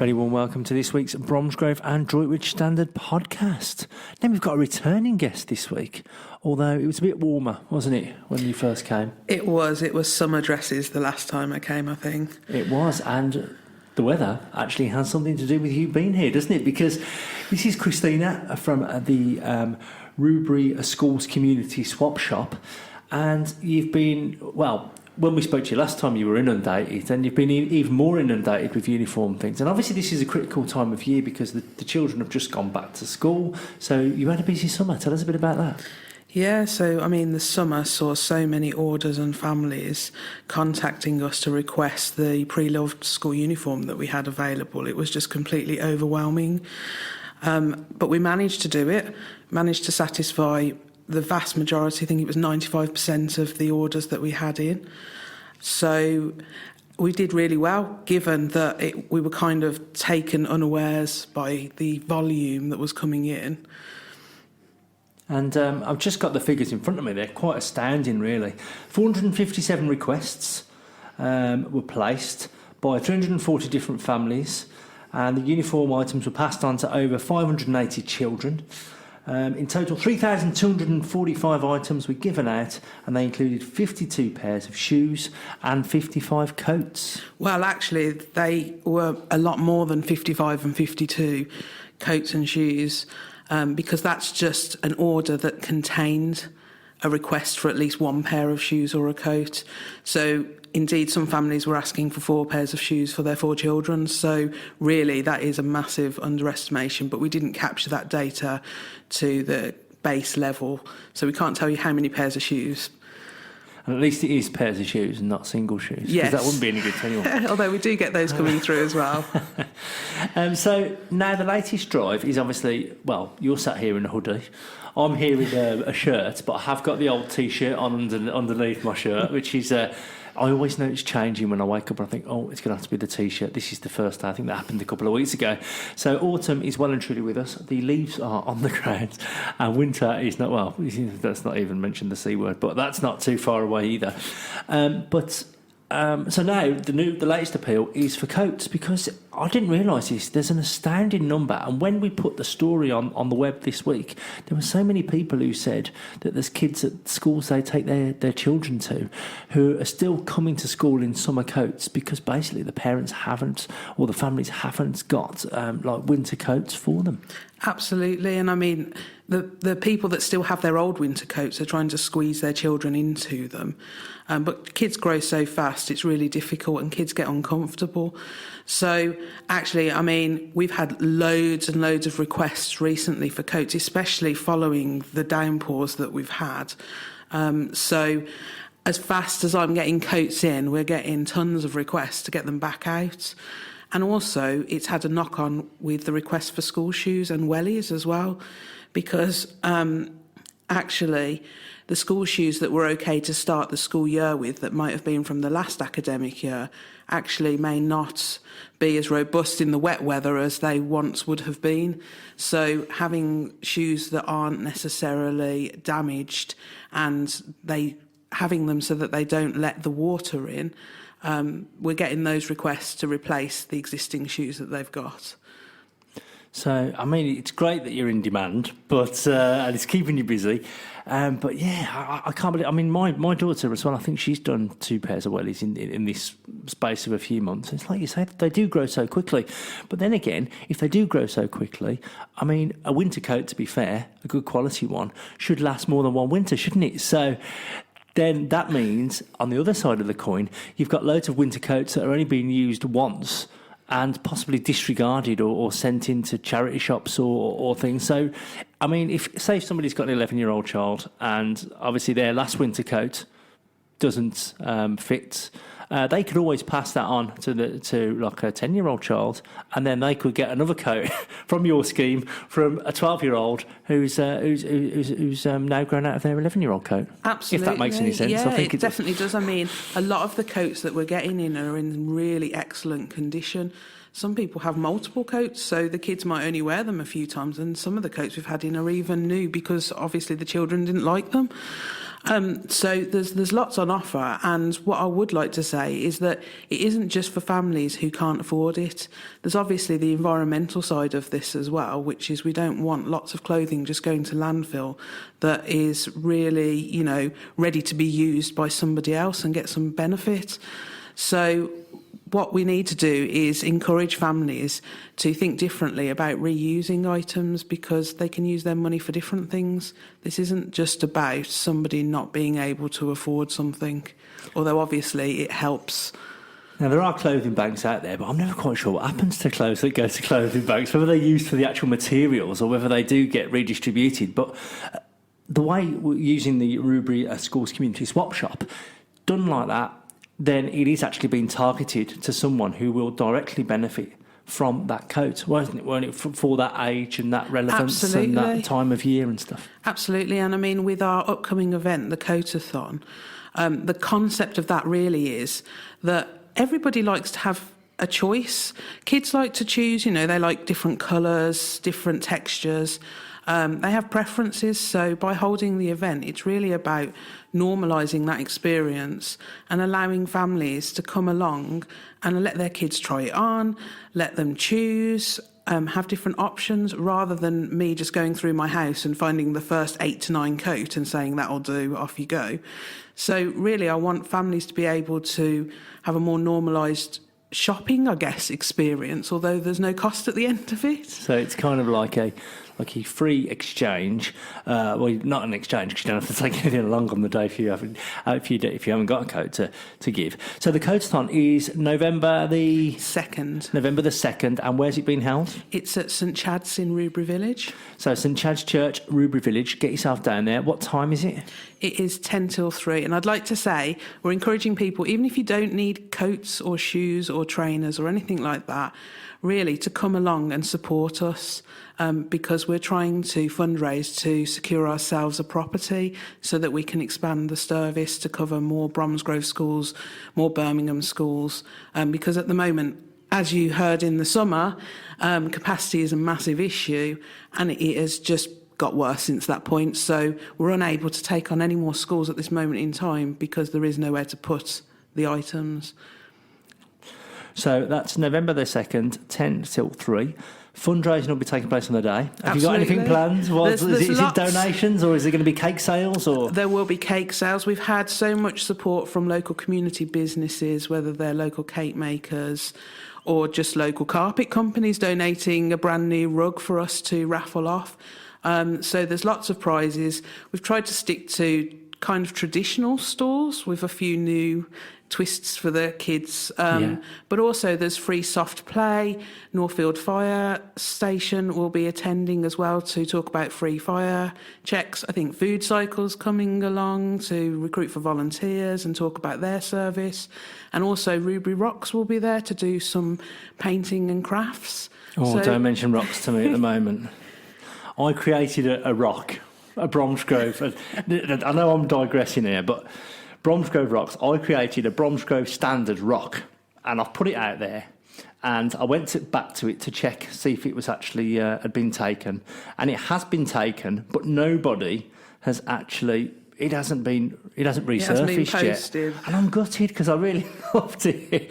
Very warm welcome to this week's Bromsgrove and Droitwich Standard podcast. Now we've got a returning guest this week, although it was a bit warmer, wasn't it, when you first came? It was summer dresses the last time I came, I think. It was, and the weather actually has something to do with you being here, doesn't it? Because this is Kristina from the Rubery Schools Community Swop Shop, and you've been, well, when we spoke to you last time, you were inundated, and you've been even more inundated with uniform things. And obviously this is a critical time of year because the children have just gone back to school. So you had a busy summer. Tell us a bit about that. Yeah, so, I mean, the summer saw so many orders and families contacting us to request the pre-loved school uniform that we had available. It was just completely overwhelming. But we managed to do it, managed to satisfy the vast majority. I think it was 95% of the orders that we had in. So we did really well, given that we were kind of taken unawares by the volume that was coming in. And I've just got the figures in front of me. They're quite astounding, really. 457 requests were placed by 340 different families, and the uniform items were passed on to over 580 children. In total, 3,245 items were given out, and they included 52 pairs of shoes and 55 coats. Well, actually, they were a lot more than 55 and 52 coats and shoes, because that's just an order that contained a request for at least one pair of shoes or a coat. So indeed, some families were asking for 4 pairs of shoes for their 4 children. So really, that is a massive underestimation. But we didn't capture that data to the base level. So we can't tell you how many pairs of shoes. And at least it is pairs of shoes and not single shoes. Yes. Because that wouldn't be any good to anyone. Although we do get those coming through as well. So now the latest drive is obviously, well, you're sat here in a hoodie. I'm here in a shirt, but I have got the old T-shirt on underneath my shirt, which is... I always know it's changing when I wake up and I think, oh, it's going to have to be the T-shirt. This is the first day. I think that happened a couple of weeks ago. So autumn is well and truly with us. The leaves are on the ground. And winter is not, well, let's not even mention the C word, but that's not too far away either. So now the latest appeal is for coats, because I didn't realise this. There's an astounding number, and when we put the story on the web this week, there were so many people who said that there's kids at schools they take their children to who are still coming to school in summer coats because basically the parents haven't, or the families haven't got like winter coats for them. Absolutely, and I mean, the people that still have their old winter coats are trying to squeeze their children into them. But kids grow so fast, it's really difficult, and kids get uncomfortable. So actually, I mean, we've had loads and loads of requests recently for coats, especially following the downpours that we've had. So as fast as I'm getting coats in, we're getting tons of requests to get them back out. And also, it's had a knock-on with the request for school shoes and wellies as well, because actually the school shoes that were okay to start the school year with that might have been from the last academic year actually may not be as robust in the wet weather as they once would have been. So having shoes that aren't necessarily damaged and having them so that they don't let the water in, we're getting those requests to replace the existing shoes that they've got. So, I mean, it's great that you're in demand, but and it's keeping you busy. But yeah, I can't believe. I mean, my daughter as well. I think she's done 2 pairs of wellies in this space of a few months. It's like you say, they do grow so quickly. But then again, if they do grow so quickly, I mean, a winter coat, to be fair, a good quality one, should last more than one winter, shouldn't it? So then that means, on the other side of the coin, you've got loads of winter coats that are only being used once and possibly disregarded or sent into charity shops or things. So, I mean, if somebody's got an 11-year-old child and obviously their last winter coat doesn't fit, they could always pass that on to like a 10-year-old child, and then they could get another coat from your scheme from a 12-year-old who's now grown out of their 11-year-old coat. Absolutely, if that makes any sense. Yeah, I think it definitely does. I mean, a lot of the coats that we're getting in are in really excellent condition. Some people have multiple coats, so the kids might only wear them a few times, and some of the coats we've had in are even new because obviously the children didn't like them. So there's lots on offer, and what I would like to say is that it isn't just for families who can't afford it. There's obviously the environmental side of this as well, which is we don't want lots of clothing just going to landfill that is really, ready to be used by somebody else and get some benefit. So what we need to do is encourage families to think differently about reusing items, because they can use their money for different things. This isn't just about somebody not being able to afford something, although obviously it helps. Now, there are clothing banks out there, but I'm never quite sure what happens to clothes that go to clothing banks, whether they're used for the actual materials or whether they do get redistributed. But the way we're using the Rubery Schools Community Swop Shop, done like that, then it is actually being targeted to someone who will directly benefit from that coat, won't it, for that age and that relevance. Absolutely. And that time of year and stuff. Absolutely. And I mean, with our upcoming event, the Coat-a-thon, the concept of that really is that everybody likes to have a choice. Kids like to choose, they like different colours, different textures. They have preferences, so by holding the event, it's really about normalising that experience and allowing families to come along and let their kids try it on, let them choose, have different options, rather than me just going through my house and finding the first 8 to 9 coat and saying that'll do, off you go. So really, I want families to be able to have a more normalised shopping, I guess, experience, although there's no cost at the end of it. So it's kind of like a free exchange. Well, not an exchange, because you don't have to take anything along on the day if you haven't got a coat to give. So the Coat-a-thon is November the 2nd. November the 2nd, and where's it being held? It's at St Chad's in Rubery Village. So St Chad's Church, Rubery Village. Get yourself down there. What time is it? It is 10 till 3, and I'd like to say we're encouraging people, even if you don't need coats or shoes or trainers or anything like that, really to come along and support us, because we're trying to fundraise to secure ourselves a property so that we can expand the service to cover more Bromsgrove schools, more Birmingham schools, because at the moment, as you heard in the summer, capacity is a massive issue, and it has just got worse since that point. So we're unable to take on any more schools at this moment in time because there is nowhere to put the items. So that's November the 2nd, 10 till 3. Fundraising will be taking place on the day. Have you got anything planned? Is it donations, or is it going to be cake sales? Or there will be cake sales. We've had so much support from local community businesses, whether they're local cake makers or just local carpet companies donating a brand new rug for us to raffle off. So there's lots of prizes. We've tried to stick to kind of traditional stalls with a few new twists for the kids, but also there's free soft play. Northfield Fire Station will be attending as well to talk about free fire checks. I think Food Cycle's coming along to recruit for volunteers and talk about their service, and also Rubery Rocks will be there to do some painting and crafts. Don't mention rocks to me at the moment. I created a rock, a Bromsgrove. I know I'm digressing here, but Bromsgrove rocks. I created a Bromsgrove standard rock, and I've put it out there. And I went back to it to check, see if it was actually had been taken, and it has been taken, but nobody has actually. It hasn't resurfaced yet, and I'm gutted because I really loved it.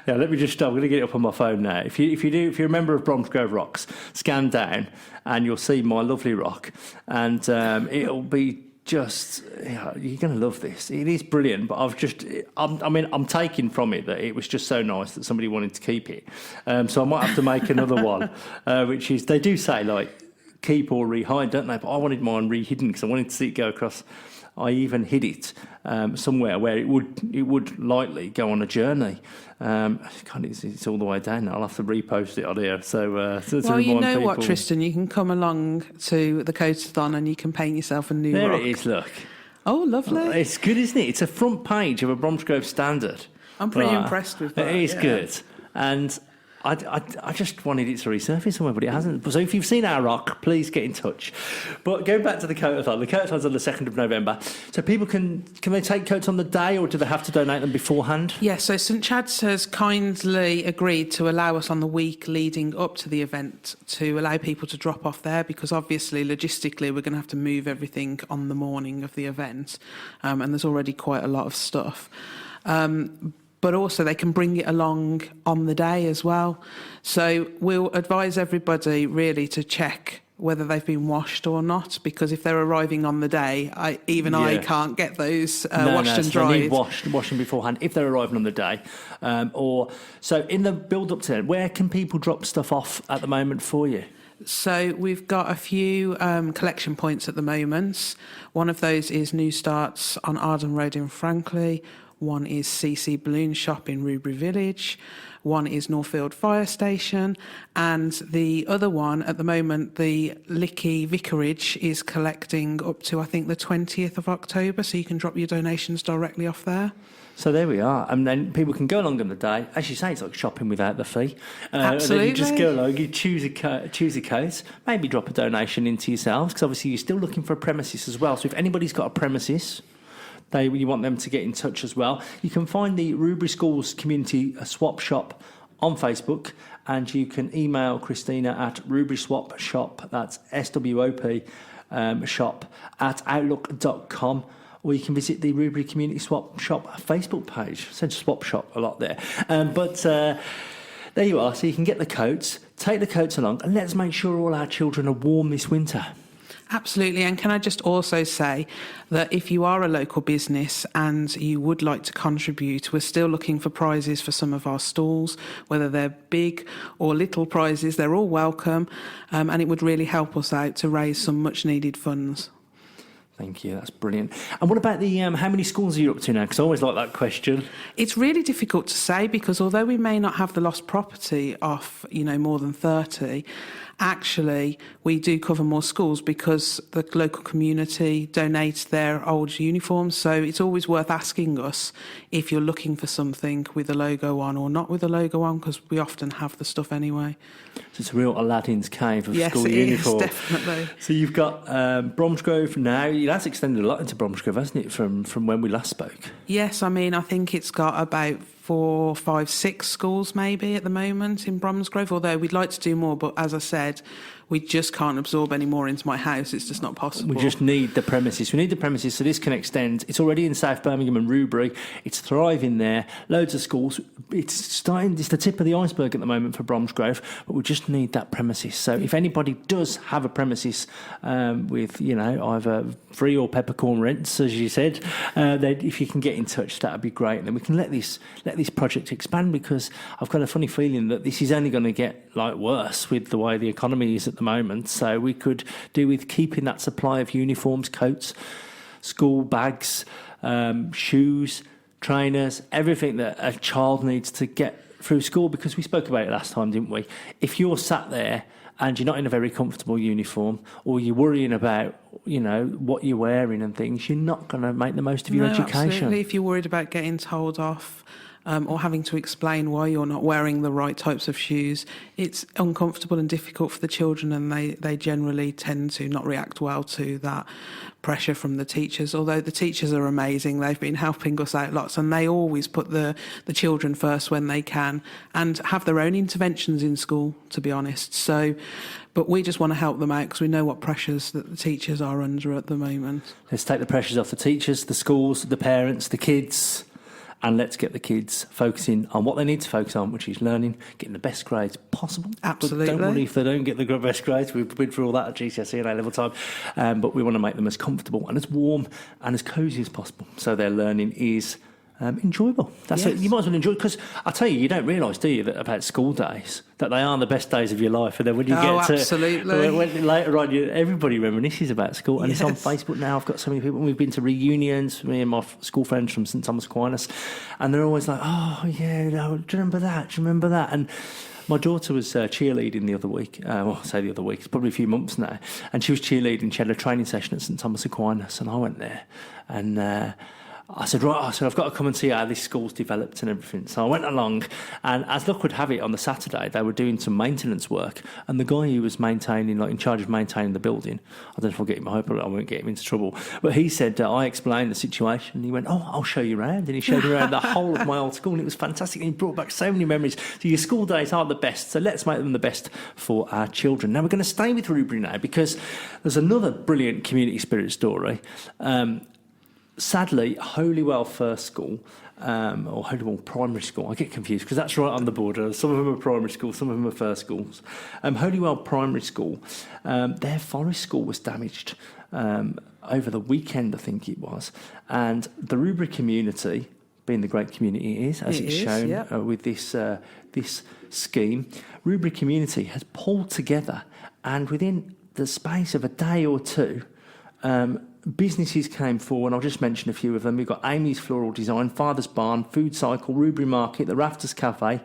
Yeah, I'm going to get it up on my phone now. If you're a member of Bromsgrove Rocks, scan down and you'll see my lovely rock, and it'll be just, you're going to love this. It is brilliant, but I'm taking from it that it was just so nice that somebody wanted to keep it. So I might have to make another one, which is, they do say like keep or rehide, don't they? But I wanted mine rehidden because I wanted to see it go across. I even hid it somewhere where it would lightly go on a journey. It's all the way down now. I'll have to repost it on here. So to you know people. What, Tristan, you can come along to the Coat-a-thon and you can paint yourself a new rock. There it is, look. Oh, lovely. It's good, isn't it? It's a front page of a Bromsgrove standard. I'm pretty impressed with that. It is good. And I just wanted it to resurface somewhere, but it hasn't. So if you've seen our rock, please get in touch. But going back to the coat-a-thon, the coat-a-thon's on the 2nd of November. So people can they take coats on the day, or do they have to donate them beforehand? Yeah, so St Chad's has kindly agreed to allow us on the week leading up to the event to allow people to drop off there, because obviously logistically we're going to have to move everything on the morning of the event, and there's already quite a lot of stuff. But also they can bring it along on the day as well. So we'll advise everybody really to check whether they've been washed or not, because if they're arriving on the day, I can't get those washed and dried. They need washing beforehand if they're arriving on the day. So in the build-up to it, where can people drop stuff off at the moment for you? So we've got a few collection points at the moment. One of those is New Starts on Arden Road in Frankley. One is CC Balloon Shop in Rubery Village. One is Northfield Fire Station. And the other one, at the moment, the Lickey Vicarage is collecting up to, I think, the 20th of October. So you can drop your donations directly off there. So there we are. And then people can go along on the day. As you say, it's like shopping without the fee. Absolutely. You just go along, you choose a coat, maybe drop a donation into yourselves, because obviously you're still looking for a premises as well. So if anybody's got a premises, you want them to get in touch as well. You can find the Rubery Schools Community Swop Shop on Facebook, and you can email Kristina at Rubery Swop Shop, that's SWOP shop at outlook.com, or you can visit the Rubery Community Swop Shop Facebook page. I said swap shop a lot there. But there you are. So you can get the coats, take the coats along, and let's make sure all our children are warm this winter. Absolutely. And can I just also say that if you are a local business and you would like to contribute, we're still looking for prizes for some of our stalls, whether they're big or little prizes, they're all welcome. And it would really help us out to raise some much needed funds. Thank you, that's brilliant. And what about the how many schools are you up to now? Because I always like that question. It's really difficult to say, because although we may not have the lost property off, more than 30, actually we do cover more schools because the local community donates their old uniforms. So it's always worth asking us if you're looking for something with a logo on or not with a logo on, because we often have the stuff anyway. So it's a real Aladdin's cave of yes, school Yes, uniform. definitely. So you've got Bromsgrove now. That's extended a lot into Bromsgrove, hasn't it, from when we last spoke? Yes, I think it's got about 4, 5, 6 schools maybe at the moment in Bromsgrove, although we'd like to do more, but as I said, we just can't absorb any more into my house. It's just not possible. We just need the premises. We need the premises so this can extend. It's already in South Birmingham and Rubery. It's thriving there. Loads of schools. It's the tip of the iceberg at the moment for Bromsgrove, but we just need that premises. So if anybody does have a premises with, either free or peppercorn rents, as you said, then if you can get in touch, that would be great. And then we can let this project expand, because I've got a funny feeling that this is only going to get worse with the way the economy is at the moment. So we could do with keeping that supply of uniforms, coats, school bags, shoes, trainers, everything that a child needs to get through school, because we spoke about it last time, didn't we? If you're sat there and you're not in a very comfortable uniform, or you're worrying about, what you're wearing and things, you're not going to make the most of your education. Absolutely. If you're worried about getting told off, or having to explain why you're not wearing the right types of shoes, it's uncomfortable and difficult for the children, and they generally tend to not react well to that pressure from the teachers. Although the teachers are amazing, they've been helping us out lots, and they always put the children first when they can, and have their own interventions in school, to be honest. So, but we just want to help them out, because we know what pressures that the teachers are under at the moment. Let's take the pressures off the teachers, the schools, the parents, the kids. And let's get the kids focusing on what they need to focus on, which is learning, getting the best grades possible. Absolutely. But don't worry if they don't get the best grades. We've been through all that at GCSE and A-level time. But we want to make them as comfortable and as warm and as cosy as possible, so their learning is enjoyable. That's it. You might as well enjoy it, because I tell you don't realise, do you, that about school days, that they are the best days of your life, and then when you get to absolutely. when later on, everybody reminisces about school, and it's on Facebook now. I've got so many people. We've been to reunions, me and my school friends from St Thomas Aquinas, and they're always like, "Oh yeah, no, do you remember that? Do you remember that?" And my daughter was cheerleading the other week. I say the other week, it's probably a few months now. And she was cheerleading. She had a training session at St Thomas Aquinas, and I went there, and I said, right, I've got to come and see how this school's developed and everything. So I went along, and as luck would have it, on the Saturday, they were doing some maintenance work, and the guy who was maintaining, in charge of maintaining the building, I don't know if I'll get him, I hope I won't get him into trouble, but he said, I explained the situation, and he went, I'll show you around, and he showed me around the whole of my old school, and it was fantastic, and he brought back so many memories. So your school days are the best, so let's make them the best for our children. Now we're going to stay with Rubery now, because there's another brilliant community spirit story. Sadly, Holywell First School, or Holywell Primary School, I get confused because that's right on the border. Some of them are primary schools, some of them are first schools. Holywell Primary School, their forest school was damaged over the weekend, I think it was. And the Rubery community, being the great community it is, as it's shown with this scheme, Rubery community has pulled together, and within the space of a day or two, businesses came forward. I'll just mention a few of them. We've got Amy's Floral Design, Father's Barn, Food Cycle, Rubery Market, the Rafters Cafe,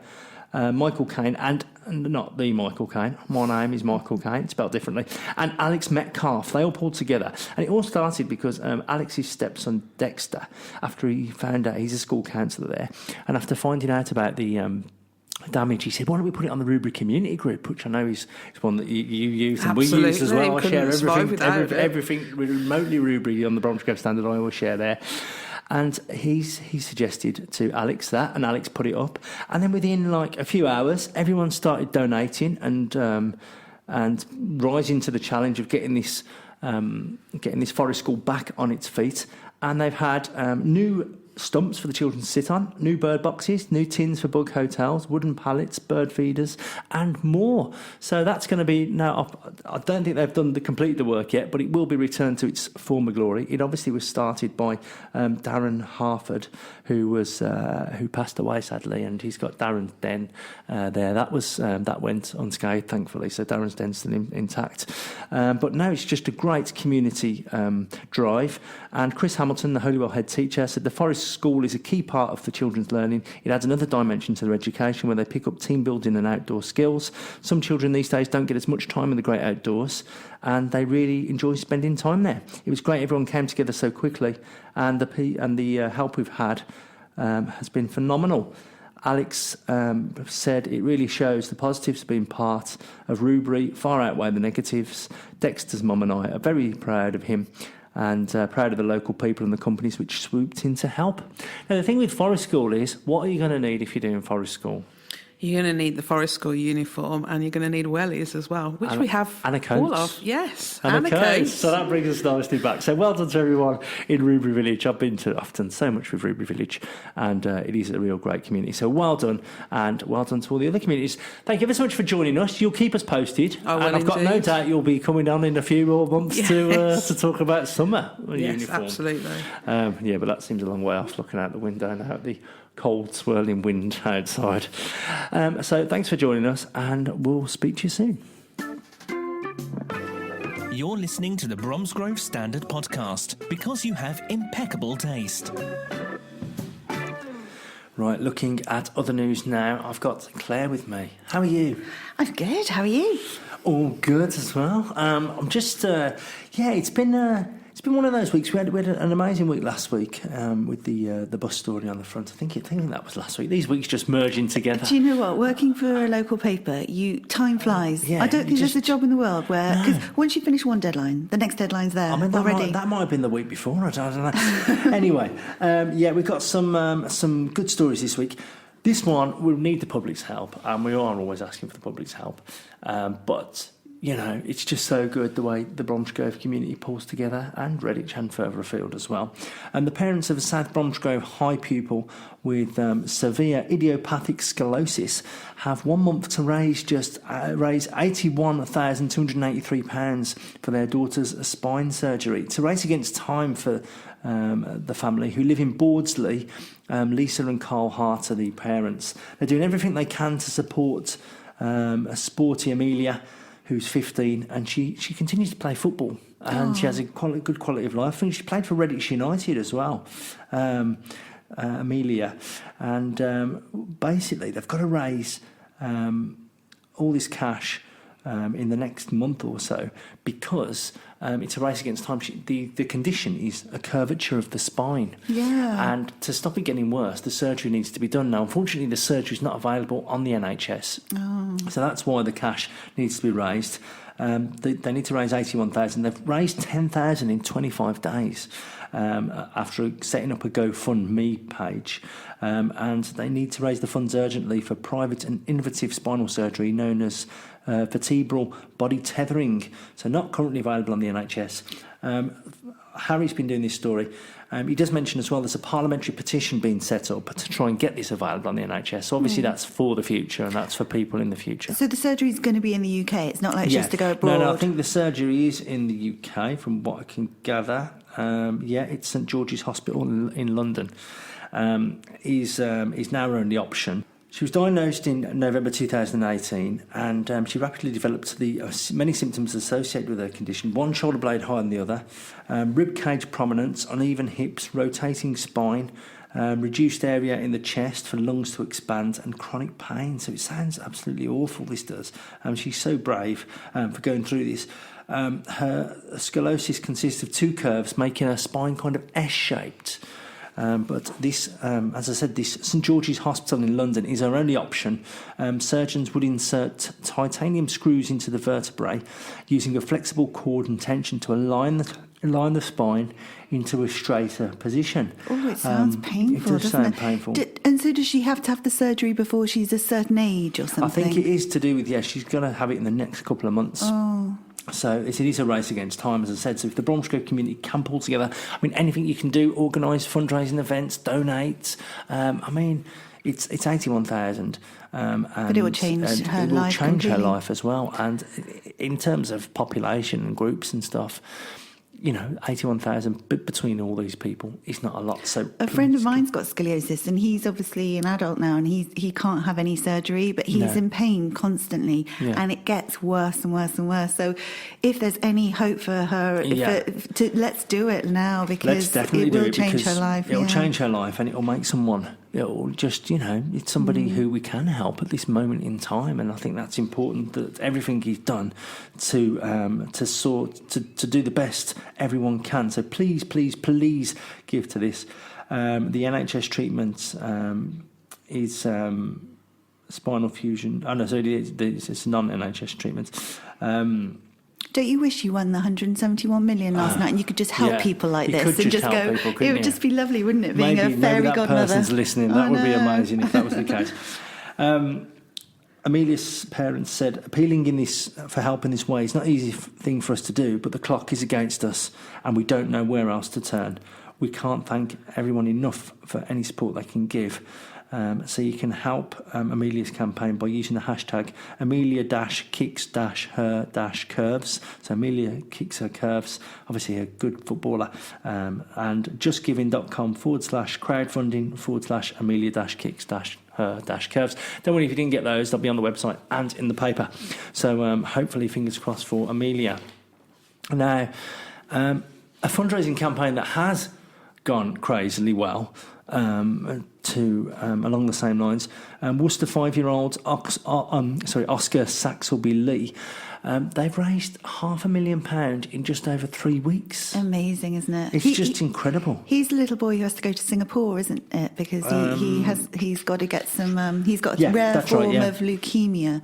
Michael Caine, and not the Michael Caine. My name is Michael Caine, spelled differently, and Alex Metcalf. They all pulled together. And it all started because Alex's stepson, Dexter, after he found out, he's a school counsellor there, and after finding out about the damage, he said, why don't we put it on the Rubery community group, which I know is one that you use and Absolutely. we use as well. I share everything remotely Rubery on the Bromsgrove standard. I always share there. And he suggested to Alex that, and Alex put it up. And then within a few hours, everyone started donating and rising to the challenge of getting this forest school back on its feet. And they've had new stumps for the children to sit on, new bird boxes, new tins for bug hotels, wooden pallets, bird feeders, and more. So that's going to be now. I don't think they've completed the work yet, but it will be returned to its former glory. It obviously was started by Darren Harford, who passed away sadly, and he's got Darren's den there. That went unscathed, thankfully. So Darren's den's still intact. But now it's just a great community drive. And Chris Hamilton, the Holywell head teacher, said the forest school is a key part of the children's learning. It adds another dimension to their education where they pick up team building and outdoor skills. Some children these days don't get as much time in the great outdoors, and they really enjoy spending time there. It was great everyone came together so quickly, and the help we've had has been phenomenal. Alex said it really shows the positives of being part of Rubery far outweigh the negatives. Dexter's mum and I are very proud of him, and proud of the local people and the companies which swooped in to help. Now, the thing with Forest School is, what are you going to need if you're doing Forest School? You're going to need the Forest School uniform, and you're going to need wellies as well, which we have and a coat. all of. Yes, and a coat. So that brings us nicely back. So well done to everyone in Rubery Village. I've done so much with Rubery Village, and it is a real great community. So well done, and well done to all the other communities. Thank you ever so much for joining us. You'll keep us posted, and I've got no doubt you'll be coming down in a few more months to talk about summer uniform. Absolutely. But that seems a long way off, looking out the window now at the cold swirling wind outside. So thanks for joining us, and we'll speak to you soon. You're listening to the Bromsgrove Standard Podcast because you have impeccable taste. Right, looking at other news now, I've got Claire with me. How are you? I'm good. How are you? All good as well. I'm just, it's been one of those weeks. We had an amazing week last week with the bus story on the front. I think that was last week. These weeks just merging together. Do you know what? Working for a local paper, time flies. Yeah, I don't think there's a job in the world where, because once you finish one deadline, the next deadline's there already. That might have been the week before. I don't know. Anyway, we've got some good stories this week. This one, we'll need the public's help, and we are always asking for the public's help. But it's just so good the way the Bromsgrove community pulls together, and Redditch and further afield as well. And the parents of a South Bromsgrove high pupil with severe idiopathic scoliosis have 1 month to raise £81,283 for their daughter's spine surgery. To race against time for the family, who live in Bordsley. Lisa and Carl Hart are the parents. They're doing everything they can to support a sporty Amelia, who's 15, and she continues to play football, and she has a good quality of life. I think she played for Redditch United as well, Amelia. And basically, they've got to raise all this cash in the next month or so, because it's a race against time. The condition is a curvature of the spine. Yeah. And to stop it getting worse, the surgery needs to be done. Now, unfortunately, the surgery is not available on the NHS. Oh. So that's why the cash needs to be raised. They need to raise 81,000. They've raised 10,000 in 25 days after setting up a GoFundMe page. And they need to raise the funds urgently for private and innovative spinal surgery known as vertebral body tethering. So not currently available on the NHS. Harry's been doing this story. He does mention as well there's a parliamentary petition being set up to try and get this available on the NHS. So obviously that's for the future and that's for people in the future. So the surgery is going to be in the UK. It's not like just to go abroad. No, I think the surgery is in the UK from what I can gather. It's St George's Hospital in London. Is now her only option. She was diagnosed in November 2018 and she rapidly developed the many symptoms associated with her condition. One shoulder blade higher than the other, rib cage prominence, uneven hips, rotating spine, reduced area in the chest for lungs to expand and chronic pain. So it sounds absolutely awful, this does. She's so brave for going through this. Her scoliosis consists of two curves making her spine kind of S-shaped. But this, as I said, this St George's Hospital in London is our only option. Surgeons would insert titanium screws into the vertebrae using a flexible cord and tension to align the spine into a straighter position. Oh, it sounds painful, It does sound painful. And so does she have to have the surgery before she's a certain age or something? I think it is to do with, she's going to have it in the next couple of months. Oh. So it is a race against time, as I said. So if the Bromsgrove community can pull together, anything you can do, organise fundraising events, donate. It's 81,000. But it will change her life. It will change her life as well. And in terms of population and groups and stuff, 81,000 between all these people is not a lot. So a friend of mine's got scoliosis and he's obviously an adult now and he can't have any surgery, but he's in pain constantly and it gets worse and worse and worse. So if there's any hope for her, let's do it now because it will change her life. It will change her life and it will make someone. It'll just, it's somebody who we can help at this moment in time, and I think that's important. That everything is done to do the best everyone can. So please give to this. The NHS treatment is spinal fusion. Oh no, so it's non-NHS treatment. Don't you wish you won the 171 million last night and you could just help people like this and just go? People, it would just be lovely, wouldn't it? Being a fairy maybe that godmother. Person's listening. That would be amazing if that was the case. Amelia's parents said, appealing for help in this way is not an easy thing for us to do, but the clock is against us and we don't know where else to turn. We can't thank everyone enough for any support they can give. So you can help Amelia's campaign by using the hashtag Amelia-kicks-her-curves. So Amelia kicks her curves, obviously a good footballer. And justgiving.com/crowdfunding/Amelia-kicks-her-curves. Don't worry if you didn't get those, they'll be on the website and in the paper. So hopefully, fingers crossed for Amelia. Now, a fundraising campaign that has gone crazily well. Along the same lines, Worcester 5-year-old Oscar Saxelby Lee, they've raised £500,000 in just over 3 weeks. Amazing, isn't it? It's just incredible. He's the little boy who has to go to Singapore, isn't it? Because he's got to get some. He's got a rare form of leukemia,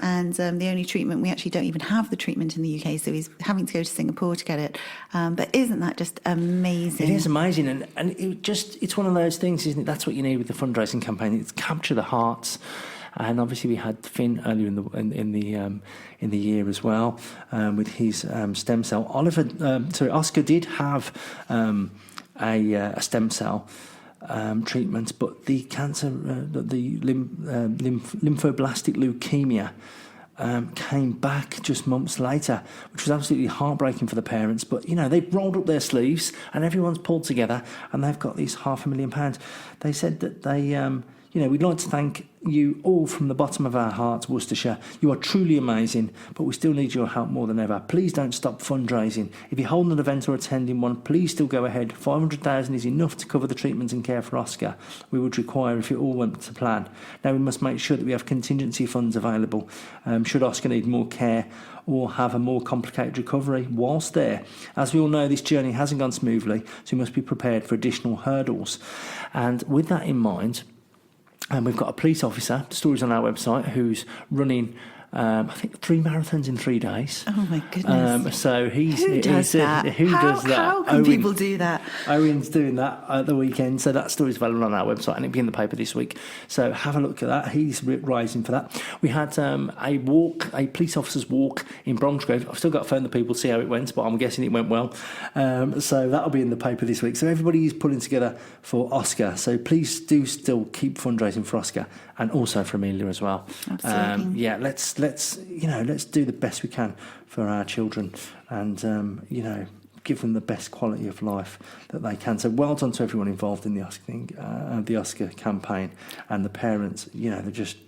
and the only treatment, we actually don't even have the treatment in the UK, so he's having to go to Singapore to get it. But isn't that just amazing? It is amazing, and it's one of those things, isn't it? That's what you need with the fundraising campaign. It's capture the hearts. And obviously we had Finn earlier in the year as well with his stem cell. Oscar did have a stem cell treatment, but the cancer, the lymphoblastic leukemia, came back just months later, which was absolutely heartbreaking for the parents. But, they've rolled up their sleeves and everyone's pulled together and they've got these £500,000. They said that they, we'd like to thank you all from the bottom of our hearts, Worcestershire. You are truly amazing, but we still need your help more than ever. Please don't stop fundraising. If you're holding an event or attending one, please still go ahead. 500,000 is enough to cover the treatment and care for Oscar we would require if it all went to plan. Now we must make sure that we have contingency funds available should Oscar need more care or have a more complicated recovery whilst there. As we all know, this journey hasn't gone smoothly, so we must be prepared for additional hurdles. And with that in mind, we've got a police officer, the story's on our website, who's running, I think, 3 marathons in 3 days. Oh, my goodness. So Who does that? How can people do that? Owen's doing that at the weekend. So that story's available on our website and it'll be in the paper this week. So have a look at that. He's rising for that. We had a police officer's walk in Bromsgrove. I've still got to phone the people to see how it went, but I'm guessing it went well. So that'll be in the paper this week. So everybody is pulling together for Oscar. So please do still keep fundraising for Oscar and also for Amelia as well. Absolutely. Let's do the best we can for our children and give them the best quality of life that they can. So well done to everyone involved in the Oscar campaign and the parents. They're just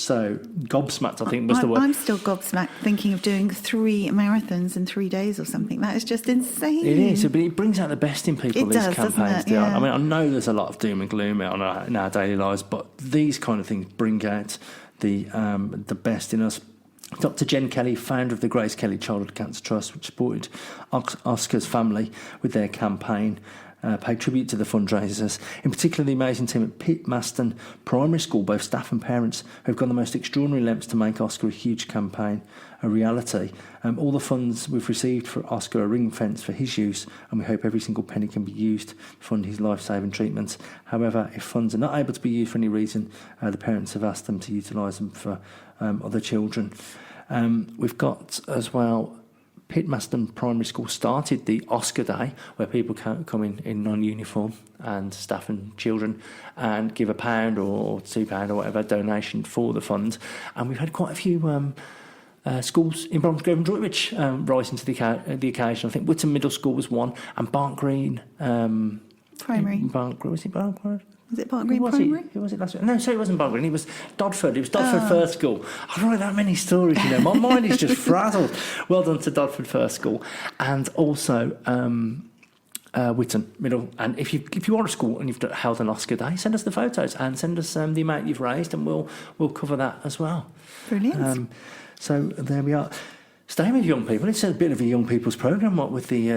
so gobsmacked, I think was the word. I'm still gobsmacked thinking of doing 3 marathons in 3 days or something. That is just insane. It is, but it brings out the best in people, these campaigns. Yeah. I mean, I know there's a lot of doom and gloom in our daily lives, but these kind of things bring out the best in us. Dr. Jen Kelly, founder of the Grace Kelly Childhood Cancer Trust, which supported Oscar's family with their campaign, paid tribute to the fundraisers, in particular the amazing team at Pitmaston Primary School, both staff and parents, who have gone the most extraordinary lengths to make Oscar a huge campaign a reality. All the funds we've received for Oscar are ring-fenced for his use, and we hope every single penny can be used to fund his life-saving treatments. However, if funds are not able to be used for any reason, the parents have asked them to utilise them for other children. We've got as well, Pitmaston Primary School started the Oscar Day, where people can come in non-uniform, and staff and children, and give £1 or £2 or whatever donation for the fund. And we've had quite a few schools in Bromsgrove and Droitwich rising to the occasion. I think Whitton Middle School was one, and Barnt Green Primary. Was it Barnt Green? Was it Barnt Green Primary? Who was it last week? No, sorry, it wasn't Barnt Green. It was Dodford. It was Dodford First School. I write that many stories, My mind is just frazzled. Well done to Dodford First School. And also Whitton Middle. And if you are a school and you've held an Oscar Day, send us the photos and send us the amount you've raised, and we'll cover that as well. Brilliant. So there we are. Staying with young people, it's a bit of a young people's programme, what with the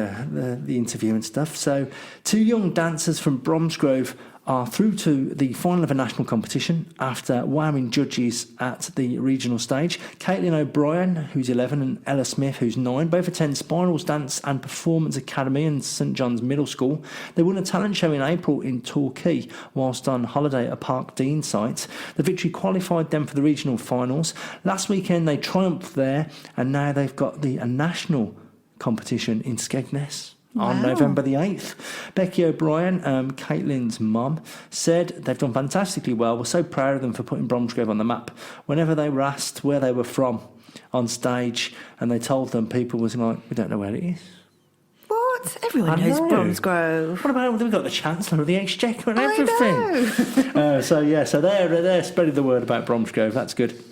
interview and stuff. So 2 young dancers from Bromsgrove are through to the final of a national competition after wowing judges at the regional stage. Caitlin O'Brien, who's 11, and Ella Smith, who's 9, both attend Spirals Dance and Performance Academy and St John's Middle School. They won a talent show in April in Torquay whilst on holiday at Park Dean site. The victory qualified them for the regional finals. Last weekend they triumphed there, and now they've got a national competition in Skegness. Wow. On November the 8th. Becky O'Brien, Caitlin's mum, said they've done fantastically well. We're so proud of them for putting Bromsgrove on the map. Whenever they were asked where they were from on stage and they told them, people was like, we don't know where it is. What? Everyone knows Bromsgrove. What about, we've got the Chancellor of the Exchequer and everything. So they're spreading the word about Bromsgrove. That's good.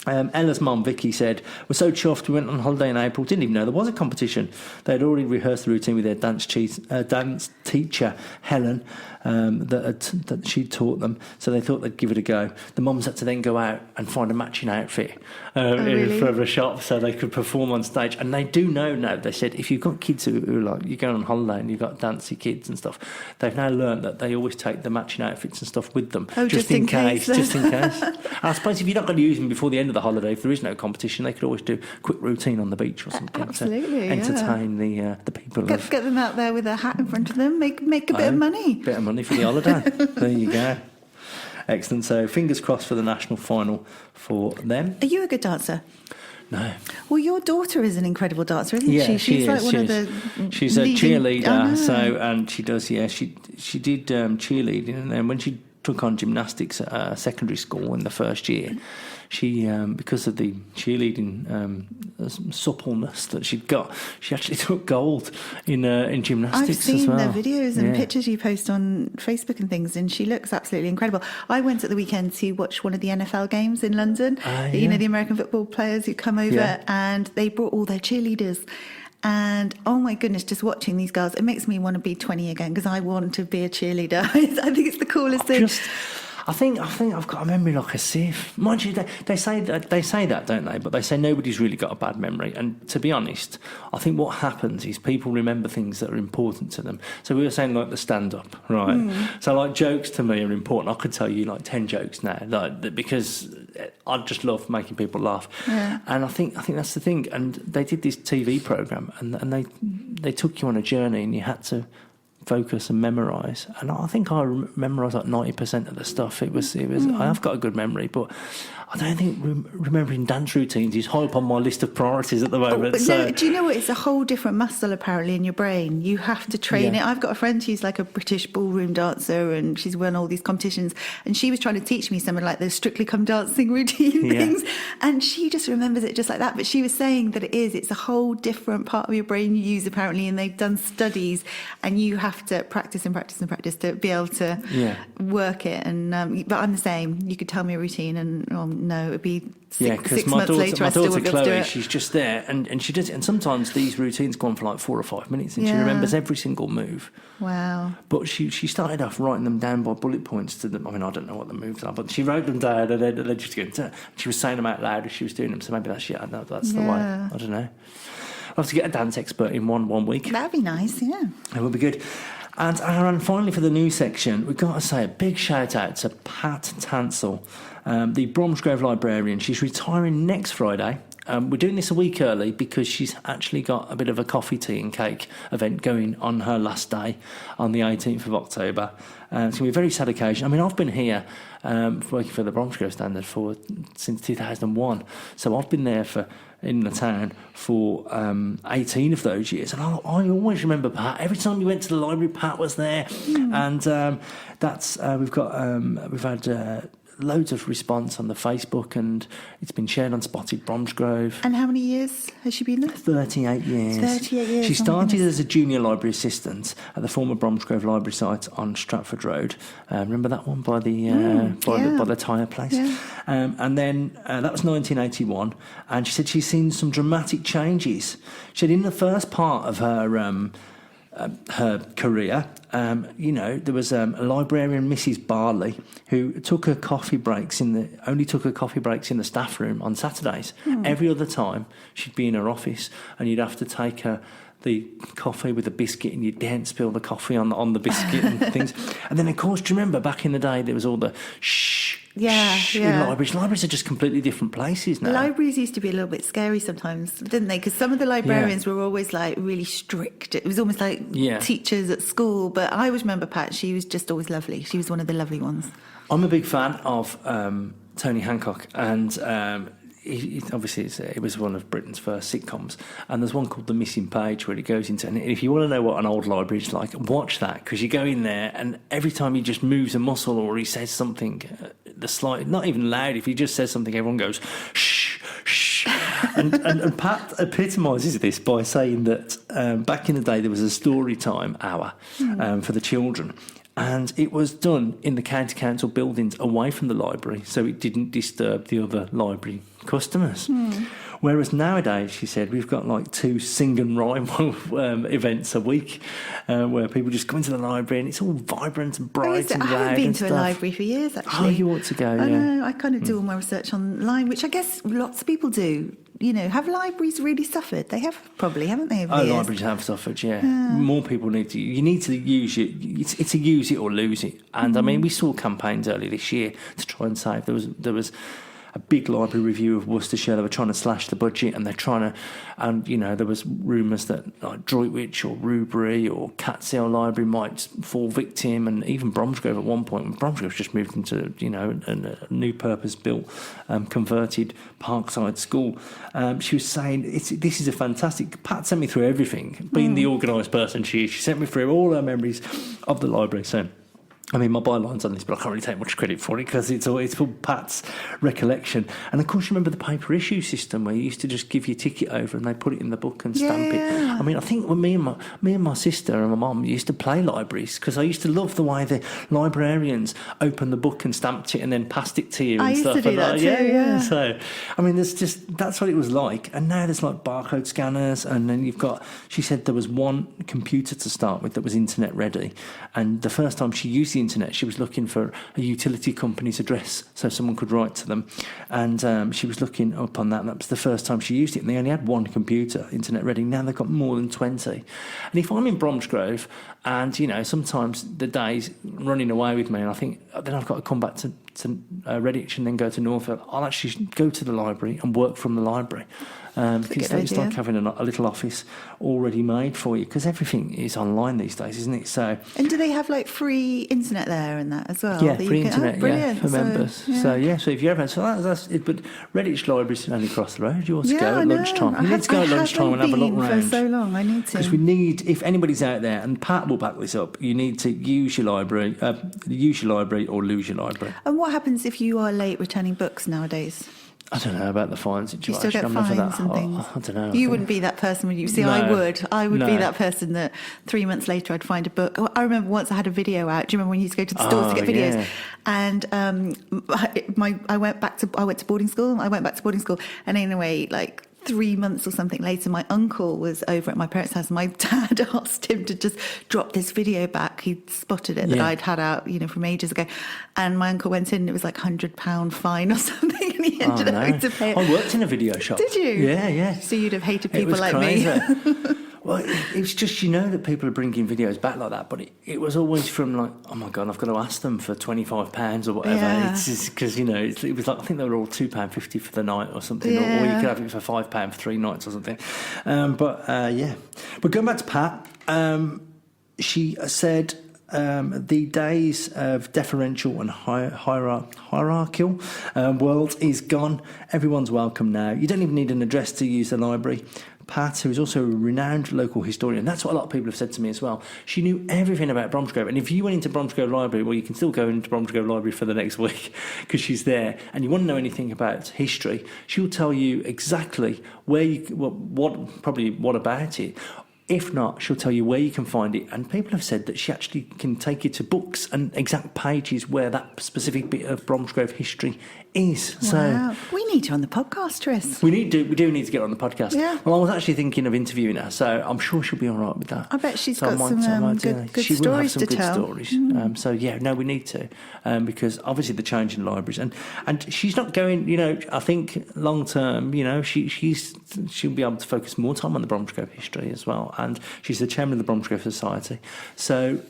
Ella's mum, Vicky, said, we're so chuffed, we went on holiday in April, didn't even know there was a competition. They had already rehearsed the routine with their dance teacher, Helen, that she'd taught them, so they thought they'd give it a go. The mums had to then go out and find a matching outfit for a shop so they could perform on stage. And they do know now, they said, if you've got kids who are like, you're going on holiday and you've got dancey kids and stuff, they've now learned that they always take the matching outfits and stuff with them, just in case. I suppose if you're not going to use them before the end of the holiday, if there is no competition, they could always do a quick routine on the beach or something. Absolutely, to entertain the people. Get them out there with a hat in front of them, make a bit of money. Bit of money for the holiday. There you go. Excellent. So fingers crossed for the national final for them. Are you a good dancer? No. Well, your daughter is an incredible dancer, isn't she? She's like one of the She's a cheerleader. Oh. So, and she does. Yeah, she did cheerleading, and then when she took on gymnastics at secondary school in the first year, she because of the cheerleading suppleness that she'd got, she actually took gold in gymnastics I've seen as well. the videos and pictures you post on Facebook and things, and she looks absolutely incredible. I went at the weekend to watch one of the NFL games in London. You know, the American football players who come over, and they brought all their cheerleaders. And oh my goodness, just watching these girls, it makes me want to be 20 again, because I want to be a cheerleader. I think it's the coolest thing. I think I've got a memory like a sieve. Mind you, they say that, don't they? But they say nobody's really got a bad memory. And to be honest, I think what happens is people remember things that are important to them. So we were saying like the stand-up, right? So like jokes to me are important. I could tell you like 10 jokes now, because I just love making people laugh. Yeah. And I think that's the thing. And they did this TV programme, and they took you on a journey, and you had to focus and memorise, and I think I memorised like 90% of the stuff. It was. I have got a good memory, but I don't think remembering dance routines is high up on my list of priorities at the moment. No, do you know what? It's a whole different muscle apparently in your brain. You have to train it. I've got a friend who's like a British ballroom dancer, and she's won all these competitions, and she was trying to teach me some of like the Strictly Come Dancing routine things, and she just remembers it just like that. But she was saying that it's a whole different part of your brain you use apparently, and they've done studies, and you have to practice and practice and practice to be able to work it. And but I'm the same. You could tell me a routine, and no, it'd be six months later. My I still daughter wouldn't be able to do Chloe, it. she's just there, and she does it. And sometimes these routines go on for like 4 or 5 minutes, and she remembers every single move. Wow! But she started off writing them down by bullet points to them. I mean, I don't know what the moves are, but she wrote them down, and then just going. She was saying them out loud as she was doing them. So maybe that's the way. I don't know. I'll have to get a dance expert in one week. That'd be nice. Yeah, it would be good. And Aaron, finally for the news section, we've got to say a big shout out to Pat Tansel, the Bromsgrove librarian. She's retiring next Friday. We're doing this a week early because she's actually got a bit of a coffee, tea and cake event going on her last day on the 18th of October. It's going to be a very sad occasion. I mean, I've been here working for the Bromsgrove Standard since 2001. So I've been there in the town for 18 of those years, and I always remember Pat. Every time we went to the library, Pat was there, and we've had loads of response on the Facebook, and it's been shared on Spotted Bromsgrove. And how many years has she been there? 38 years. 38 years. She started as a junior library assistant at the former Bromsgrove library site on Stratford Road. Remember that one by the tyre place? Yeah. And then that was 1981, and she said she's seen some dramatic changes. She said in the first part of her career, there was a librarian, Mrs. Barley, who took her coffee breaks in the staff room on Saturdays. Every other time, she'd be in her office, and you'd have to take her the coffee with a biscuit, and you daren't spill the coffee on the biscuit and things. And then, of course, do you remember back in the day there was all the shh in libraries? Libraries are just completely different places now. Libraries used to be a little bit scary sometimes, didn't they? Because some of the librarians were always like really strict. It was almost like teachers at school. But I always remember Pat. She was just always lovely. She was one of the lovely ones. I'm a big fan of Tony Hancock, and obviously it was one of Britain's first sitcoms, and there's one called The Missing Page where it goes into, and if you want to know what an old library is like, watch that, because you go in there and every time he just moves a muscle or he says something not even loud, if he just says something, everyone goes shh shh. and Pat epitomises this by saying that back in the day there was a story time hour for the children, and it was done in the county council buildings away from the library, so it didn't disturb the other library customers. Whereas nowadays, she said, we've got like 2 sing and rhyme events a week where people just come into the library and it's all vibrant and bright and loud. I haven't been to a library for years, actually. Oh, you ought to go, I know. I kind of do all my research online, which I guess lots of people do. You know, have libraries really suffered? They have probably, haven't they? Libraries have suffered, More people need to use it. It's a use it or lose it. And I mean, we saw campaigns earlier this year to try and save. There was a big library review of Worcestershire. They were trying to slash the budget, and they're trying to, and there was rumours that like Droitwich or Rubery or Catshill Library might fall victim, and even Bromsgrove at one point. When Bromsgrove just moved into a new purpose-built, converted Parkside school. She was saying this is a fantastic. Pat sent me through everything. Being the organised person she is, she sent me through all her memories of the library. So I mean, my byline's on this, but I can't really take much credit for it because it's for Pat's recollection. And of course, you remember the paper issue system where you used to just give your ticket over and they put it in the book and stamp it. I mean, I think when me and my sister and my mum used to play libraries because I used to love the way the librarians opened the book and stamped it and then passed it to you and stuff. I used to do that too, yeah. So, I mean, that's what it was like. And now there's like barcode scanners, and then she said there was one computer to start with that was internet ready. And the first time she used the internet, she was looking for a utility company's address so someone could write to them, and she was looking up on that, and that was the first time she used it, and they only had one computer internet ready. Now they've got more than 20. And if I'm in Bromsgrove and sometimes the day's running away with me and I think then I've got to come back to Redditch and then go to Norfolk, I'll actually go to the library and work from the library. Because it's like having a little office already made for you, because everything is online these days, isn't it? So, and do they have like free internet there and that as well? Yeah, free internet, for members. So if you ever, that's it. But Redditch Library's only across the road. You ought to go at lunchtime. You need to go at lunchtime and have a look round. For so long, I need to. Because we need, if anybody's out there, and Pat will back this up, you need to use your library or lose your library. And what happens if you are late returning books nowadays? I don't know about the fine situation. You still get fines and things. I don't know. You wouldn't be that person, would you? See, No. I would be that person that 3 months later I'd find a book. I remember once I had a video out. Do you remember when you used to go to the stores to get videos? Yeah. And I went to boarding school. And anyway, like 3 months or something later, my uncle was over at my parents' house, and my dad asked him to just drop this video back. He'd spotted it that I'd had out, from ages ago. And my uncle went in, and it was like £100 fine or something, and he ended up having to pay it. I worked in a video shop. Did you? Yeah. So you'd have hated people like crazy. me. Well, it's just, that people are bringing videos back like that, but it was always from like, oh my God, I've got to ask them for £25 or whatever. Yeah. It's just because, it was like, I think they were all £2.50 for the night or something, or you could have it for £5 for 3 nights or something. But going back to Pat, she said the days of deferential and hierarchical world is gone. Everyone's welcome now. You don't even need an address to use the library. Pat, who is also a renowned local historian, that's what a lot of people have said to me as well. She knew everything about Bromsgrove, and if you went into Bromsgrove Library, well, you can still go into Bromsgrove Library for the next week because she's there, and you want to know anything about history, she'll tell you exactly where what about it. If not, she'll tell you where you can find it. And people have said that she actually can take you to books and exact pages where that specific bit of Bromsgrove history is. Wow. We need you on the podcast, Tris. We do need to get her on the podcast. Yeah. Well, I was actually thinking of interviewing her, so I'm sure she'll be all right with that. I bet she's got some good she will have stories some to good tell. Stories. We need to, because obviously the change in libraries, and she's not going. I think long term, she'll be able to focus more time on the Bromsgrove history as well, and she's the chairman of the Bromsgrove Society. So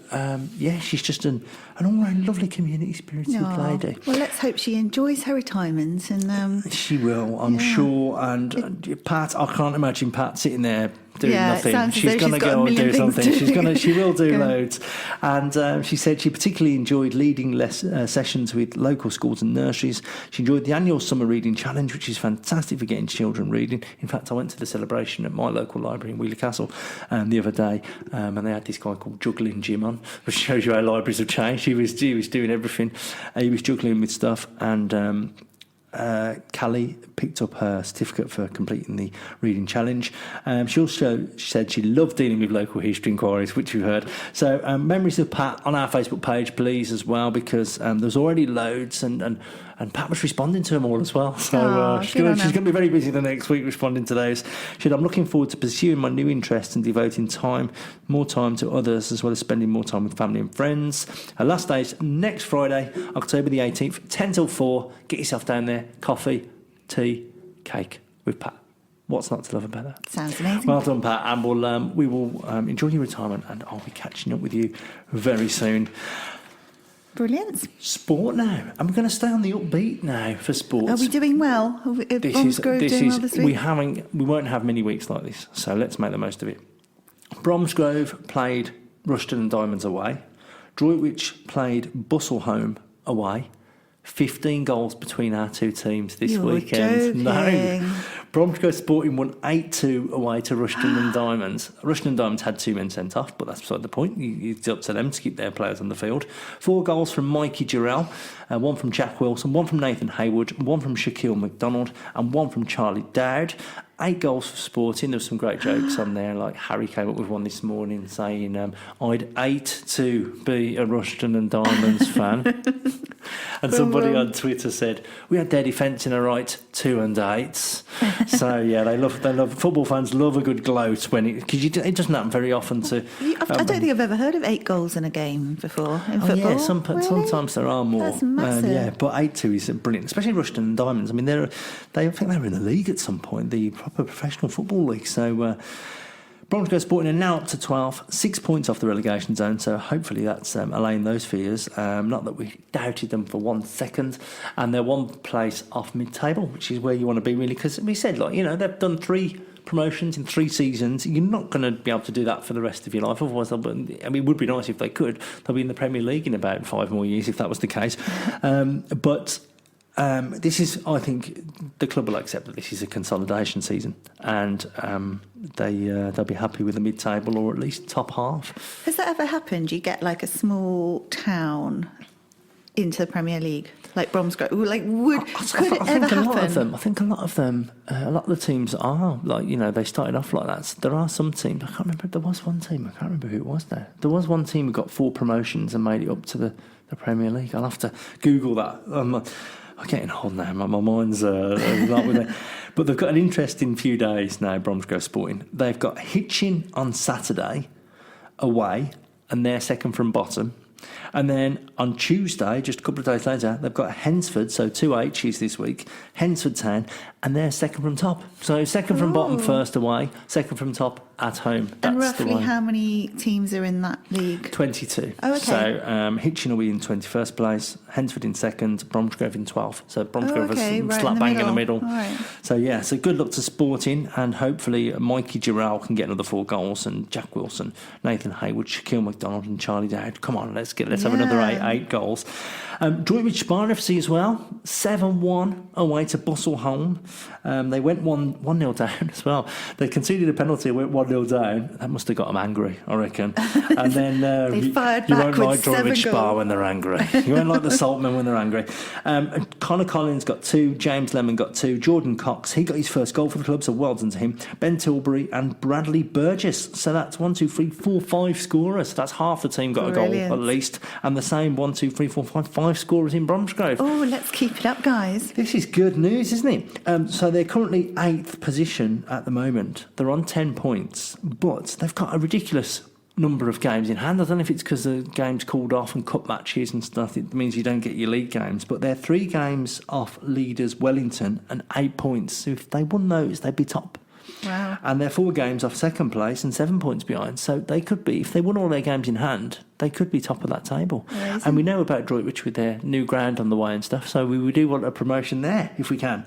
she's just an all-round lovely community spirited lady. Well, let's hope she enjoys her retirement, and she will, I'm sure. And Pat, I can't imagine Pat sitting there doing nothing. She's going to go and do something. She will do loads. And she said she particularly enjoyed leading sessions with local schools and nurseries. She enjoyed the annual summer reading challenge, which is fantastic for getting children reading. In fact, I went to the celebration at my local library in Wheeler Castle the other day, and they had this guy called Juggling Jim on, which shows you how libraries have changed. He was doing everything. He was juggling with stuff, and Callie picked up her certificate for completing the reading challenge. She also said she loved dealing with local history inquiries, which we've heard. So memories of Pat on our Facebook page, please, as well, because there's already loads, and Pat was responding to them all as well. So she's going to be very busy the next week responding to those. She said, I'm looking forward to pursuing my new interests and devoting more time to others, as well as spending more time with family and friends. Her last day is next Friday, October the 18th, 10 till 4. Get yourself down there. Coffee, tea, cake with Pat. What's not to love about that? Sounds amazing. Well done, Pat. And we will enjoy your retirement, and I'll be catching up with you very soon. Brilliant. Sport now. I'm going to stay on the upbeat now for sports. Are we doing well? Bromsgrove doing well this week? We won't have many weeks like this, so let's make the most of it. Bromsgrove played Rushden and Diamonds away. Droitwich played Busselholme away. 15 goals between our two teams this You're weekend. joking. No. Bromsgrove Sporting won 8-2 away to Rushden and Diamonds. Rushden and Diamonds had 2 men sent off, but that's beside the point. It's up to them to keep their players on the field. 4 goals from Mikey Jarrell, 1 from Jack Wilson, 1 from Nathan Haywood, 1 from Shaquille McDonald, and 1 from Charlie Dowd. 8 goals for Sporting. There were some great jokes on there, like Harry came up with one this morning saying, I'd hate to be a Rushden and Diamonds fan. And somebody on Twitter said, we had their defence in a right 2 and 8s. So yeah, they love football fans love a good gloat when because it doesn't happen very often to. I don't think I've ever heard of 8 goals in a game before in football. Yeah, Really? sometimes there are more. That's massive. Yeah, but 8-2 is brilliant, especially Rushden and Diamonds. I mean, I think they were in the league at some point, the proper professional football league. So Bromsgrove Sporting are now up to 12, 6 points off the relegation zone. So hopefully that's allaying those fears. Not that we doubted them for 1 second, and they're 1 place off mid-table, which is where you want to be really. Because we said, they've done 3 promotions in 3 seasons. You're not going to be able to do that for the rest of your life. Otherwise, it would be nice if they could. They'll be in the Premier League in about 5 more years if that was the case. But this is, I think, the club will accept that this is a consolidation season, and they'll be happy with the mid-table or at least top half. Has that ever happened? You get like a small town into the Premier League, like Bromsgrove. Could it ever happen? I think a lot of the teams are they started off like that. There are some teams. I can't remember. There was one team. I can't remember who it was now. There was one team who got 4 promotions and made it up to the Premier League. I'll have to Google that. I'm getting old now. My mind's not with it. But they've got an interesting few days now, Bromsgrove Sporting. They've got Hitchin on Saturday, away, and they're second from bottom. And then on Tuesday, just a couple of days later, they've got Hensford, so 2 H's this week, Hensford Town, and they're second from top. So second from bottom first away, second from top at home. That's And roughly the way. how many teams are in that league? 22. Oh, okay. So Hitchin will be in 21st place, Hensford in second, Bromsgrove in 12th. So Bromsgrove is right slap bang in the middle. All right. So good luck to Sporting, and hopefully Mikey Jarrell can get another 4 goals, and Jack Wilson, Nathan Haywood, Shaquille McDonald and Charlie Dowd. Come on, let's have another 8 goals. Droitwich Spa FC as well, 7-1 away to Busselholm. They went 1-0 down as well. They conceded a penalty and went 1-0 down. That must have got them angry, I reckon. And then They fired you back won't with like 7 Droitwich Spa goals. when they're angry. You won't like the Saltmen when they're angry. Connor Collins got 2, James Lemon got 2, Jordan Cox, he got his first goal for the club, so well done to him. Ben Tilbury and Bradley Burgess. So that's 1, 2, 3, 4, 5 scorers. That's half the team got Brilliant. a goal at least. And the same 1, 2, 3, 4, 5 scorers in Bromsgrove. Oh, let's keep it up, guys. This is good news, isn't it? So they're currently 8th position at the moment. They're on 10 points, but they've got a ridiculous number of games in hand. I don't know if it's because the game's called off and cup matches and stuff. It means you don't get your league games, but they're 3 games off leaders Wellington and 8 points. So if they won those, they'd be top. Wow. And they're 4 games off second place and 7 points behind. So they could be, if they won all their games in hand, they could be top of that table. Amazing. And we know about Droitwich with their new ground on the way and stuff, so we do want a promotion there if we can.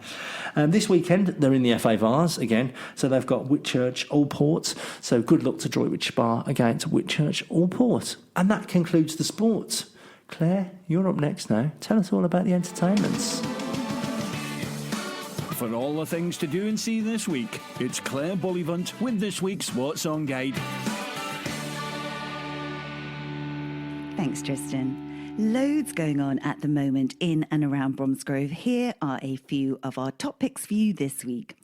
This weekend, they're in the FA Vars again, so they've got Whitchurch Allport. So good luck to Droitwich Spa against Whitchurch Allport. And that concludes the sports. Claire, you're up next now. Tell us all about the entertainments. For all the things to do and see this week, it's Claire Bullivant with this week's What's On Guide. Thanks, Tristan. Loads going on at the moment in and around Bromsgrove. Here are a few of our top picks for you this week.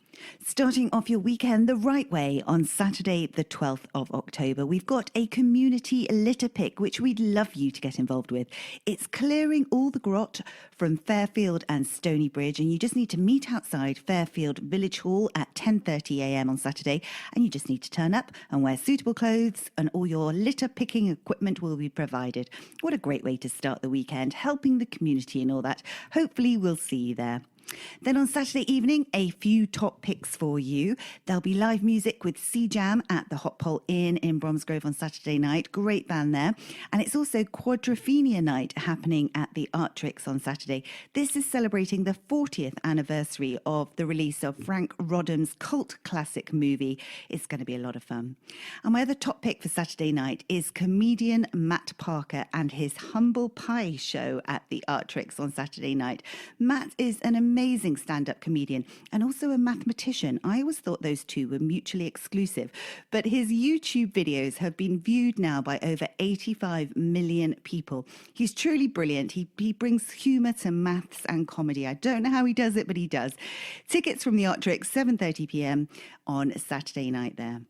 Starting off your weekend the right way on Saturday, the 12th of October, we've got a community litter pick, which we'd love you to get involved with. It's clearing all the grot from Fairfield and Stonybridge, and you just need to meet outside Fairfield Village Hall at 10:30 a.m. on Saturday, and you just need to turn up and wear suitable clothes, and all your litter picking equipment will be provided. What a great way to start the weekend, helping the community and all that. Hopefully we'll see you there. Then on Saturday evening, a few top picks for you. There'll be live music with Sea Jam at the Hot Pole Inn in Bromsgrove on Saturday night. Great band there. And it's also Quadrophenia Night happening at the Artrix on Saturday. This is celebrating the 40th anniversary of the release of Frank Rodham's cult classic movie. It's going to be a lot of fun. And my other top pick for Saturday night is comedian Matt Parker and his Humble Pie show at the Artrix on Saturday night. Matt is an amazing stand-up comedian and also a mathematician. I always thought those two were mutually exclusive, but his YouTube videos have been viewed now by over 85 million people. He's truly brilliant. He brings humour to maths and comedy. I don't know how he does it, but he does. Tickets from the Artrix, 7:30 p.m. on Saturday night there.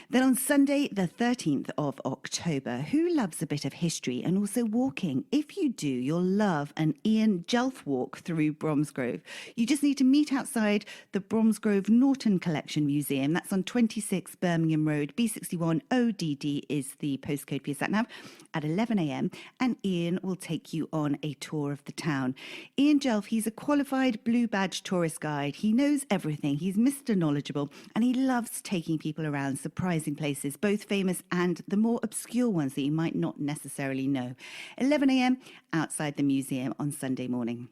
Then on Sunday, the 13th of October, who loves a bit of history and also walking? If you do, you'll love an Ian Jelf walk through Bromsgrove. You just need to meet outside the Bromsgrove Norton Collection Museum. That's on 26 Birmingham Road, B61 ODD is the postcode for your sat-nav, at 11 a.m. And Ian will take you on a tour of the town. Ian Jelf, he's a qualified Blue Badge tourist guide. He knows everything. He's Mr. Knowledgeable and he loves taking people around surprising places, both famous and the more obscure ones that you might not necessarily know. 11 a.m. outside the museum on Sunday morning.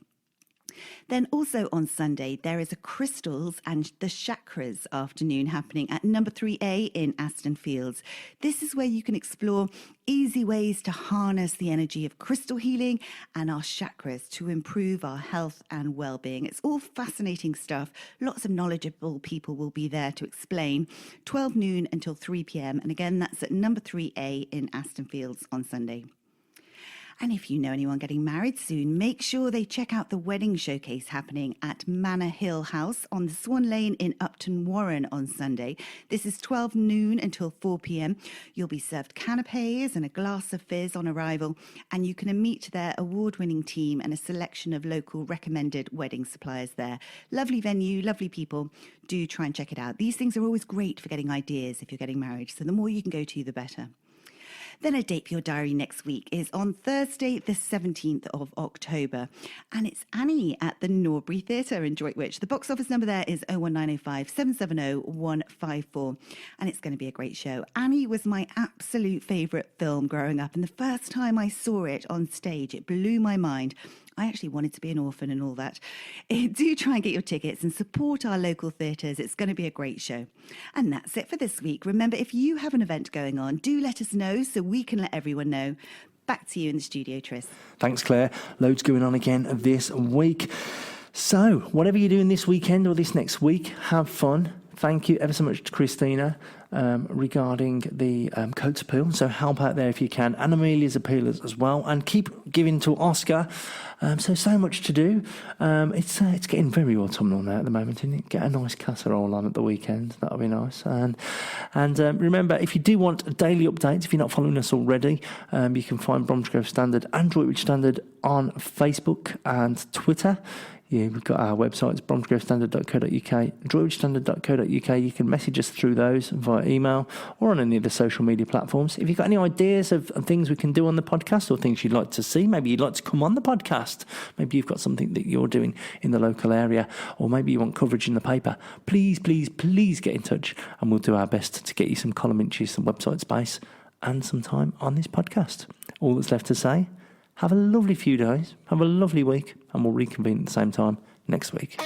Then also on Sunday, there is a Crystals and the Chakras afternoon happening at number 3A in Aston Fields. This is where you can explore easy ways to harness the energy of crystal healing and our chakras to improve our health and well-being. It's all fascinating stuff. Lots of knowledgeable people will be there to explain. 12 noon until 3 p.m. And again, that's at number 3A in Aston Fields on Sunday. And if you know anyone getting married soon, make sure they check out the wedding showcase happening at Manor Hill House on the Swan Lane in Upton Warren on Sunday. This is 12 noon until 4 p.m. You'll be served canapes and a glass of fizz on arrival, and you can meet their award-winning team and a selection of local recommended wedding suppliers there. Lovely venue, lovely people. Do try and check it out. These things are always great for getting ideas if you're getting married, so the more you can go to, the better. Then a date for your diary next week is on Thursday, the 17th of October. And it's Annie at the Norbury Theatre in Droitwich. The box office number there is 01905 770 154. And it's going to be a great show. Annie was my absolute favourite film growing up. And the first time I saw it on stage, it blew my mind. I actually wanted to be an orphan and all that. Do try and get your tickets and support our local theatres. It's going to be a great show. And that's it for this week. Remember, if you have an event going on, do let us know so we can let everyone know. Back to you in the studio, Tris. Thanks, Claire. Loads going on again this week. So, whatever you're doing this weekend or this next week, have fun. Thank you ever so much to Kristina regarding the coats appeal. So help out there if you can. And Amelia's appeal as well. And keep giving to Oscar. So much to do. It's getting very autumnal now at the moment, isn't it? Get a nice casserole on at the weekend. That'll be nice. And remember, if you do want daily updates, if you're not following us already, you can find Bromsgrove Standard and Droitwich Standard on Facebook and Twitter. Yeah, we've got our websites, bromsgrovestandard.co.uk, droitwichstandard.co.uk. You can message us through those via email or on any of the social media platforms. If you've got any ideas of things we can do on the podcast or things you'd like to see, maybe you'd like to come on the podcast, maybe you've got something that you're doing in the local area, or maybe you want coverage in the paper, please get in touch and we'll do our best to get you some column inches, some website space and some time on this podcast. All that's left to say, have a lovely few days, have a lovely week, and we'll reconvene at the same time next week.